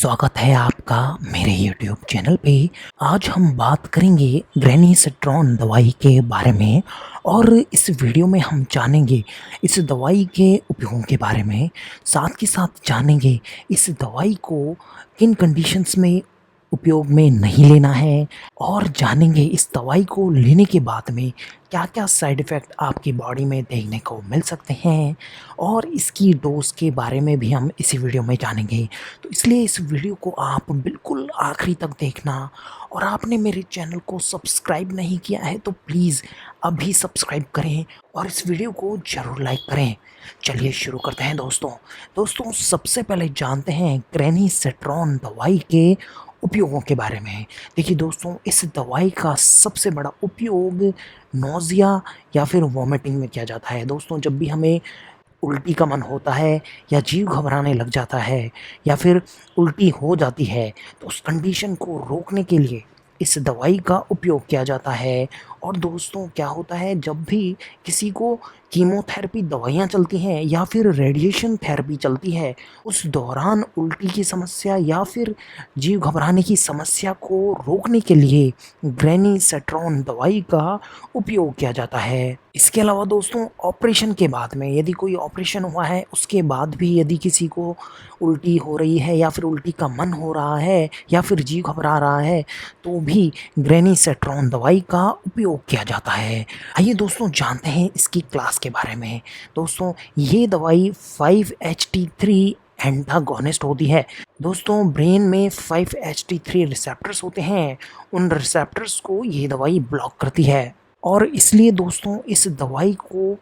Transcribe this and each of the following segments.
स्वागत है आपका मेरे YouTube चैनल पे। आज हम बात करेंगे ग्रैनी सेट्रॉन दवाई के बारे में और इस वीडियो में हम जानेंगे इस दवाई के उपयोगों के बारे में। साथ के साथ जानेंगे इस दवाई को किन कंडीशंस में उपयोग में नहीं लेना है और जानेंगे इस दवाई को लेने के बाद में क्या-क्या साइड इफ़ेक्ट आपकी बॉडी में देखने को मिल सकते हैं और इसकी डोज़ के बारे में भी हम इसी वीडियो में जानेंगे। तो इसलिए इस वीडियो को आप बिल्कुल आखिरी तक देखना और आपने मेरे चैनल को सब्सक्राइब नहीं किया है तो प्लीज़ अभी सब्सक्राइब करें और इस वीडियो को ज़रूर लाइक करें। चलिए शुरू करते हैं दोस्तों सबसे पहले जानते हैं ग्रैनी सेट्रॉन दवाई के उपयोगों के बारे में। देखिए दोस्तों, इस दवाई का सबसे बड़ा उपयोग नौज़िया या फिर वॉमिटिंग में किया जाता है। दोस्तों, जब भी हमें उल्टी का मन होता है या जीव घबराने लग जाता है या फिर उल्टी हो जाती है तो उस कंडीशन को रोकने के लिए इस दवाई का उपयोग किया जाता है। और दोस्तों, क्या होता है जब भी किसी को कीमोथेरेपी दवाइयाँ चलती हैं या फिर रेडिएशन थेरेपी चलती है, उस दौरान उल्टी की समस्या या फिर जीव घबराने की समस्या को रोकने के लिए ग्रैनी सेट्रॉन दवाई का उपयोग किया जाता है। इसके अलावा दोस्तों, ऑपरेशन के बाद में यदि कोई ऑपरेशन हुआ है उसके बाद भी यदि किसी को उल्टी हो रही है या फिर उल्टी का मन हो रहा है या फिर जीव घबरा रहा है तो भी ग्रैनी सेट्रॉन दवाई का उपयोग किया जाता है। आइए दोस्तों जानते हैं इसकी क्लास के बारे में। दोस्तों, ये दवाई 5-HT3 एंटागोनिस्ट होती है। दोस्तों, ब्रेन में 5-HT3 रिसेप्टर्स होते हैं, उन रिसेप्टर्स को ये दवाई ब्लॉक करती है और इसलिए दोस्तों इस दवाई को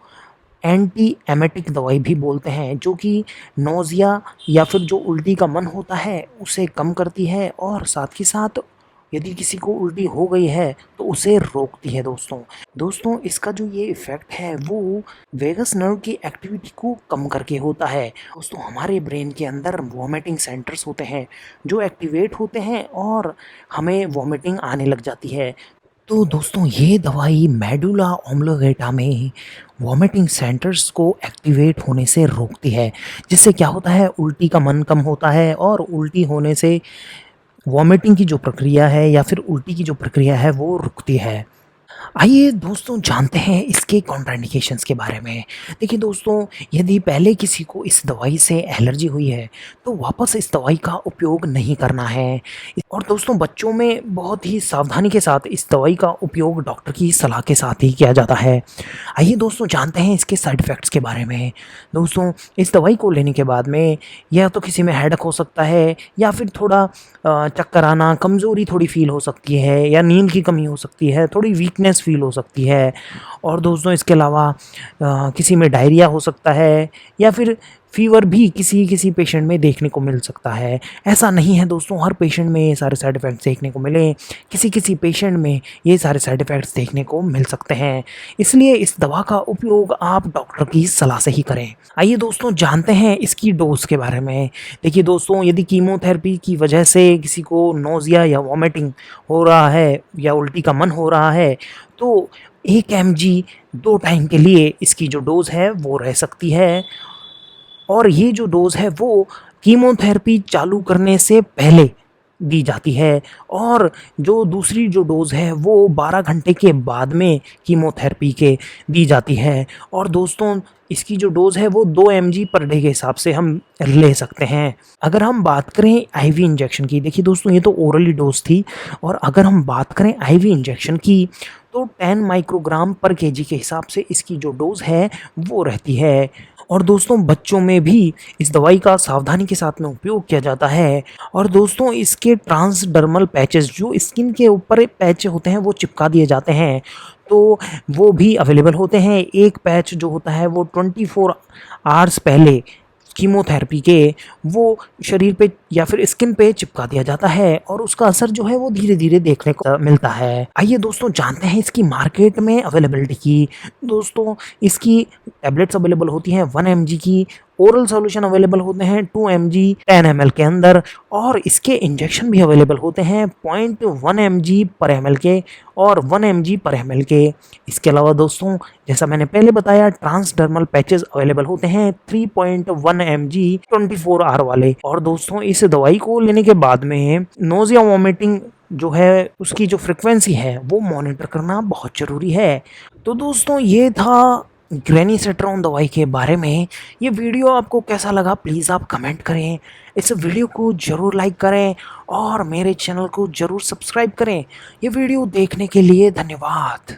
एंटी एमेटिक दवाई भी बोलते हैं, जो कि नौज़िया या फिर जो उल्टी का मन होता है उसे कम करती है और साथ ही साथ यदि किसी को उल्टी हो गई है तो उसे रोकती है। दोस्तों इसका जो ये इफ़ेक्ट है वो वेगस नर्व की एक्टिविटी को कम करके होता है। दोस्तों, हमारे ब्रेन के अंदर वॉमिटिंग सेंटर्स होते हैं जो एक्टिवेट होते हैं और हमें वॉमिटिंग आने लग जाती है। तो दोस्तों, ये दवाई मेडुला ऑब्लोंगेटा में वॉमिटिंग सेंटर्स को एक्टिवेट होने से रोकती है, जिससे क्या होता है उल्टी का मन कम होता है और उल्टी होने से वॉमिटिंग की जो प्रक्रिया है या फिर उल्टी की जो प्रक्रिया है वो रुकती है। आइए दोस्तों जानते हैं इसके कॉन्ट्राइंडिकेशंस के बारे में। देखिए दोस्तों, यदि पहले किसी को इस दवाई से एलर्जी हुई है तो वापस इस दवाई का उपयोग नहीं करना है। और दोस्तों, बच्चों में बहुत ही सावधानी के साथ इस दवाई का उपयोग डॉक्टर की सलाह के साथ ही किया जाता है। आइए दोस्तों जानते हैं इसके साइड इफ़ेक्ट्स के बारे में। दोस्तों, इस दवाई को लेने के बाद में या तो किसी में हेडेक हो सकता है या फिर थोड़ा चक्कर आना, कमज़ोरी थोड़ी फ़ील हो सकती है या नींद की कमी हो सकती है, थोड़ी वीकनेस फ़ील हो सकती है। और दोस्तों इसके अलावा किसी में डायरिया हो सकता है या फिर फ़ीवर भी किसी पेशेंट में देखने को मिल सकता है। ऐसा नहीं है दोस्तों हर पेशेंट में ये सारे साइड इफ़ेक्ट्स देखने को मिले, किसी पेशेंट में ये सारे साइड इफ़ेक्ट्स देखने को मिल सकते हैं। इसलिए इस दवा का उपयोग आप डॉक्टर की सलाह से ही करें। आइए दोस्तों जानते हैं इसकी डोज़ के बारे में। देखिए दोस्तों, यदि कीमोथेरेपी की वजह से किसी को नौज़िया या वॉमिटिंग हो रहा है या उल्टी का मन हो रहा है तो 1 mg 2 टाइम के लिए इसकी जो डोज़ है वो रह सकती है। और ये जो डोज़ है वो कीमोथेरेपी चालू करने से पहले दी जाती है और जो दूसरी जो डोज़ है वो 12 घंटे के बाद में कीमोथेरेपी के दी जाती है। और दोस्तों, इसकी जो डोज़ है वो 2 mg पर डे के हिसाब से हम ले सकते हैं। अगर हम बात करें आईवी इंजेक्शन की, देखिए दोस्तों ये तो ओरली डोज़ थी और अगर हम बात करें आईवी इंजेक्शन की तो 10 माइक्रोग्राम पर केजी के हिसाब से इसकी जो डोज़ है वो रहती है। और दोस्तों, बच्चों में भी इस दवाई का सावधानी के साथ में उपयोग किया जाता है। और दोस्तों, इसके ट्रांसडर्मल पैचेस जो स्किन के ऊपर पैच होते हैं वो चिपका दिए जाते हैं, तो वो भी अवेलेबल होते हैं। एक पैच जो होता है वो 24 आवर्स पहले कीमोथेरेपी के वो शरीर पे या फिर स्किन पे चिपका दिया जाता है और उसका असर जो है वो धीरे-धीरे देखने को मिलता है। आइए दोस्तों जानते हैं इसकी मार्केट में अवेलेबिलिटी की। दोस्तों, इसकी टैबलेट्स अवेलेबल होती हैं 1 mg की, ओरल सॉल्यूशन अवेलेबल होते हैं 2 mg 10 ml के अंदर और इसके इंजेक्शन भी अवेलेबल होते हैं 0.1 mg पर ml के और 1 mg पर ml के। इसके अलावा दोस्तों, जैसा मैंने पहले बताया, ट्रांसडर्मल पैचेस अवेलेबल होते हैं 3.1 mg 24 आवर वाले। और दोस्तों, इस इस दवाई को लेने के बाद में नोज़िया वॉमिटिंग जो है उसकी जो फ्रीक्वेंसी है वो मॉनिटर करना बहुत ज़रूरी है। तो दोस्तों ये था ग्रैनी सेट्रॉन दवाई के बारे में। ये वीडियो आपको कैसा लगा प्लीज़ आप कमेंट करें। इस वीडियो को ज़रूर लाइक करें और मेरे चैनल को ज़रूर सब्सक्राइब करें। ये वीडियो देखने के लिए धन्यवाद।